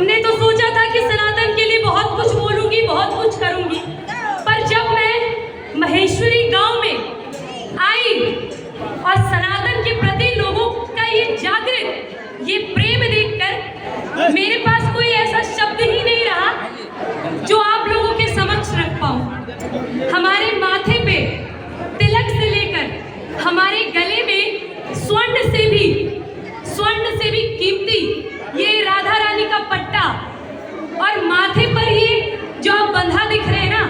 हमने तो सोचा था कि सनातन के लिए बहुत कुछ बोलूंगी, बहुत कुछ करूंगी, पर जब मैं महेश्वरी गांव में आई और सनातन के प्रति लोगों का ये जागृत, ये प्रेम देखकर मेरे पास कोई ऐसा शब्द ही नहीं रहा जो आप लोगों के समक्ष रख पाऊं। हमारे माथे पे तिलक से लेकर हमारे गले में स्वर्ण से भी कीमती ये राधा रानी का पट्टा और माथे पर ये जो आप बंधा दिख रहे हैं ना,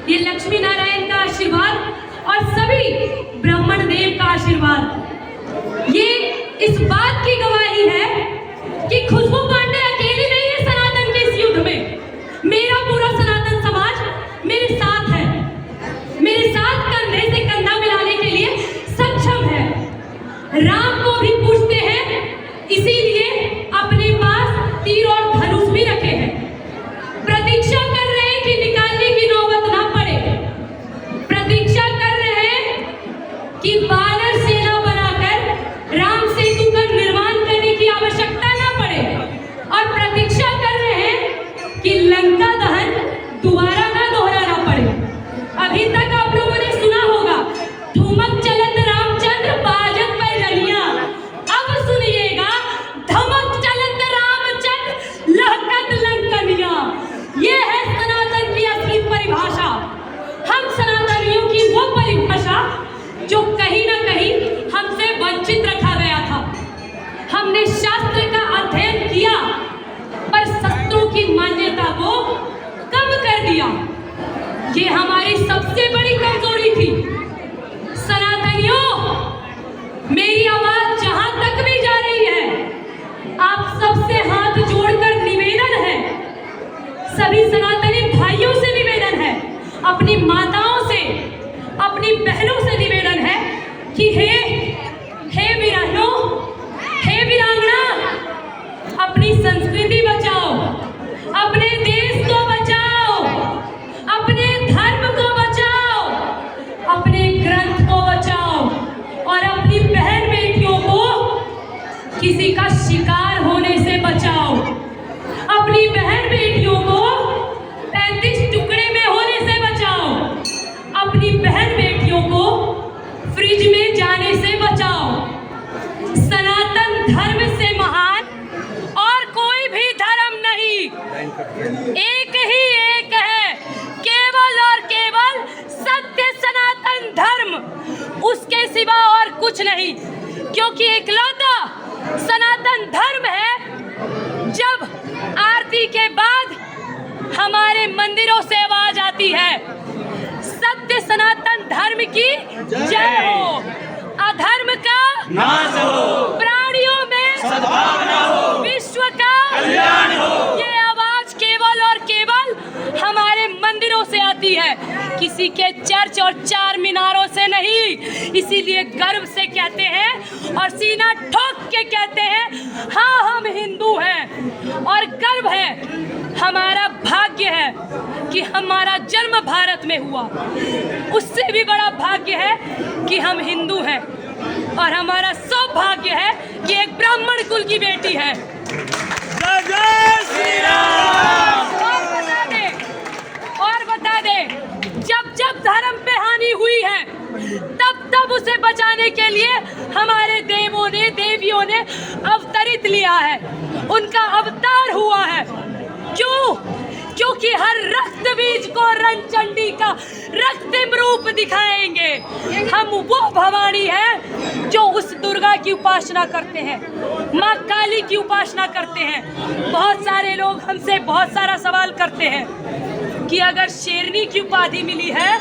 ये लक्ष्मी नारायण का आशीर्वाद और सभी ब्राह्मण देव का आशीर्वाद, ये इस बात की गवाही है कि खुशबू पांडे अकेली नहीं है सनातन के इस युद्ध में। मेरा पूरा सनातन समाज मेरे साथ है, मेरे साथ कंधे से कंधा मिलाने के लिए सक्षम है। राम को भी पूछते हैं, इसीलिए अपने पास तीर और धनुष भी रखे हैं। प्रतीक्षा कर रहे हैं कि निकालने की नौबत ना पड़े, प्रतीक्षा कर रहे हैं कि वानर सेना बनाकर राम सेतु का निर्माण करने की आवश्यकता ना पड़े, और प्रतीक्षा कर रहे हैं कि लंका दहन दोबारा ना दोहराना पड़े। अभी तक आप लोगों ने सुना होगा, ठुमक चलत रामचंद्र बाजत पैजनिया, अब सुनिएगा धमक चलत रामचंद्र लहकत लंकनिया। ये है सनातन की असली परिभाषा, हम सनातनियों की वो परिभाषा जो कहीं ना कहीं हमसे वंचित रखा गया था। हमने शास्त्र का अध्ययन किया पर शस्त्रों की मान्यता को कम कर दिया। ये हमारी सबसे बड़ी कमजोरी थी। सनातनियों, मेरी आवाज जहां तक भी जा रही है, आप सबसे हाथ जोड़कर निवेदन है, सभी सनातनी भाइयों से निवेदन है, अपनी माताओं से, अपनी बहनों से निवेदन है कि हे वीरांगनाओं, हे वीरांगना, अपनी संस्कृति बचाओ, अपने देश को बचाओ, अपने धर्म को बचाओ, अपने ग्रंथ को बचाओ और अपनी बहन बेटियों को किसी का शिकार होने से बचाओ। अपनी बहन बेटियों को 35 टुकड़े में होने से बचाओ। अपनी बहन बेटियों को फ्रिज में जाने से बचाओ। सनातन धर्म से महान और कोई भी धर्म नहीं, एक ही एक है, केवल और केवल सत्य सनातन धर्म, उसके सिवा और कुछ नहीं। क्योंकि इकलौता सनातन धर्म है जब आरती के बाद हमारे मंदिरों से आवाज आती है, सत्य सनातन धर्म की जय हो, अधर्म का नाश हो, प्राणियों में सद्भावना हो, विश्व का कल्याण हो। ये आवाज केवल और केवल हमारे मंदिरों से आती है, किसी के चर्च और चार मीनारों से नहीं। इसीलिए गर्व से कहते हैं और सीना ठोक के कहते हैं, हाँ हम हिंदू हैं, और गर्व है, हमारा भाग्य है कि हमारा जन्म भारत में हुआ। उससे भी बड़ा भाग्य है कि हम हिंदू हैं, और हमारा सौभाग्य है कि एक ब्राह्मण कुल की बेटी है। जय श्री राम। और बता दे, जब जब धर्म पे हानि हुई है, तब तब उसे बचाने के लिए हमारे देवों ने, देवियों ने अवतरित लिया है, उनका अवतार हुआ है। क्यों? क्योंकि हर रक्त बीज को रणचंडी का रक्तिम रूप दिखाएंगे। हम वो भवानी हैं जो उस दुर्गा की उपासना करते हैं, माँ काली की उपासना करते हैं। बहुत सारे लोग हमसे बहुत सारा सवाल करते हैं कि अगर शेरनी की उपाधि मिली है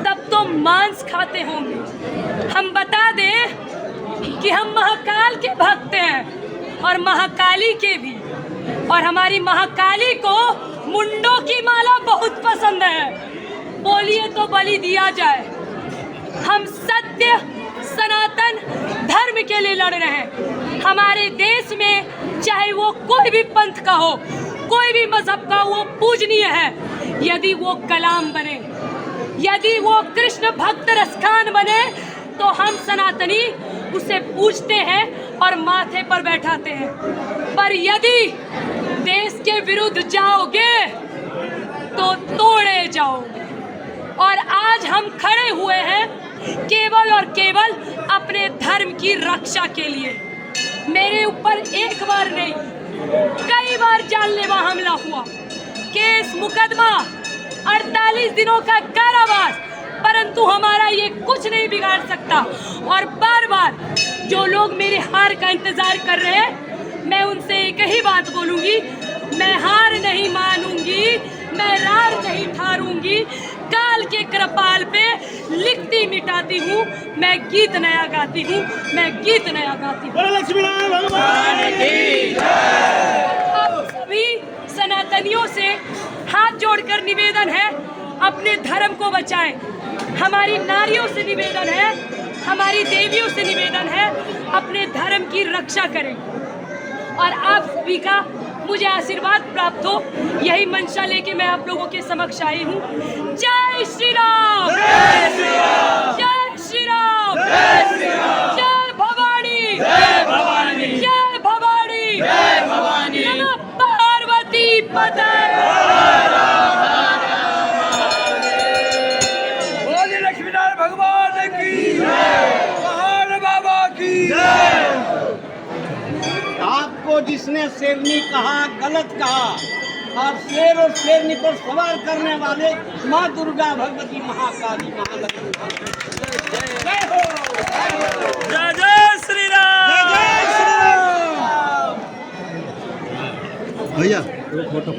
तब तो मांस खाते होंगे। हम बता दें कि हम महाकाल के भक्त हैं और महाकाली के भी, और हमारी महाकाली को मुंडों की माला बहुत पसंद है। बोलिए तो बलि दिया जाए। हम सत्य सनातन धर्म के लिए लड़ रहे हैं। हमारे देश में चाहे वो कोई भी पंथ का हो, कोई भी मजहब का, वो पूजनीय है। यदि वो कलाम बने, यदि वो कृष्ण भक्त रसखान बने, तो हम सनातनी उसे पूजते हैं और माथे पर बैठाते हैं। पर यदि देश के विरुद्ध जाओगे तो तोड़े जाओगे। और आज हम खड़े हुए हैं केवल और केवल अपने धर्म की रक्षा के लिए। मेरे ऊपर एक बार नहीं, कई बार जानलेवा हमला हुआ, केस मुकदमा, 48 दिनों का कारावास, परंतु हमारा ये कुछ नहीं बिगाड़ सकता। और बार बार जो लोग मेरे हार का इंतजार कर रहे हैं, मैं उनसे एक ही बात बोलूंगी, मैं हार नहीं मानूंगी, मैं रार नहीं ठारूंगी। काल के कृपाल पे लिखती मिटाती हूँ, मैं गीत नया गाती हूँ, मैं गीत नया गाती हूँ। लक्ष्मीनारायण भगवान की आप सभी सनातनियों से हाथ जोड़कर निवेदन है, अपने धर्म को बचाएं। हमारी नारियों से निवेदन है, हमारी देवियों से निवेदन है, अपने धर्म की रक्षा करें। और आप सभी का मुझे आशीर्वाद प्राप्त हो, यही मंशा लेके मैं आप लोगों के समक्ष आई हूँ। जय श्री राम, जय श्री राम, जय श्री राम, जय श्री राम, जय भवानी, जय भवानी, जय भवानी, जय भवानी, नमः पार्वती पते। बोलिए लक्ष्मीनारायण भगवान की जय, पहाड़ बाबा की जय। आपको जिसने शेरनी कहा गलत कहा, और शेर और शेरनी पर सवार करने वाले माँ दुर्गा भगवती महाकाली महालक्ष्मी। जय हो, जय जय श्री राम, भैया फोटो